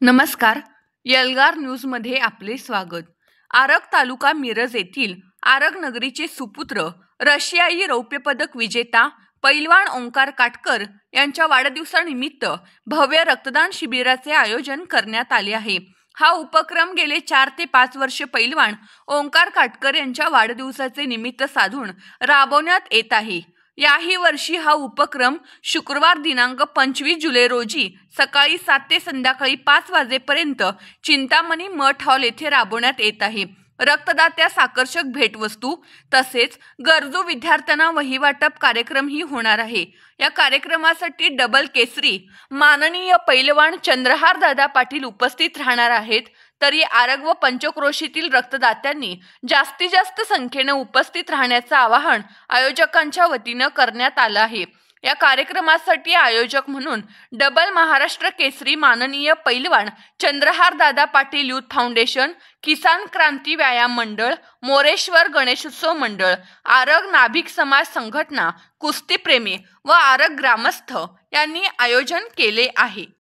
नमस्कार. यलगार न्यूजमध्ये आपले स्वागत. आरग तालुका मिरज येथील आरग नगरीचे सुपुत्र रशियाई रौप्यपदक विजेता पैलवान ओंकार काटकर यांच्या वाढदिवसानिमित्त भव्य रक्तदान शिबिराचे आयोजन करण्यात आले आहे. हा उपक्रम गेले 4 ते 5 वर्षे पैलवान ओंकार काटकर यांच्या वाढदिवसाचे निमित्त साधून राबवण्यात येत आहे. याही वर्षी हा उपक्रम शुक्रवार दिनांक 25 जुलै रोजी सकाळी 7 ते संध्याकाळी 5 वाजेपर्यंत चिंतामणी मठ हॉल येथे राबवण्यात येत आहे. रक्तदात्यास आकर्षक भेटवस्तू तसेच गरजू विद्यार्थ्यांना वही वाटप कार्यक्रमही होणार आहे. या कार्यक्रमासाठी डबल केसरी माननीय पैलवान चंद्रहार दादा पाटील उपस्थित राहणार आहेत. तरी आरग व पंचक्रोशीतील रक्तदात्यांनी जास्तीत जास्त संख्येने उपस्थित राहण्याचे आवाहन आयोजकांच्या वतीने करण्यात आले आहे. या कार्यक्रमासाठी आयोजक म्हणून डबल महाराष्ट्र केसरी माननीय पैलवान चंद्रहार दादा पाटील यूथ फाउंडेशन, किसान क्रांती व्यायाम मंडळ, मोरेश्वर गणेशोत्सव मंडळ, आरग नाभिक समाज संघटना, कुस्तीप्रेमी व आरग ग्रामस्थ यांनी आयोजन केले आहे.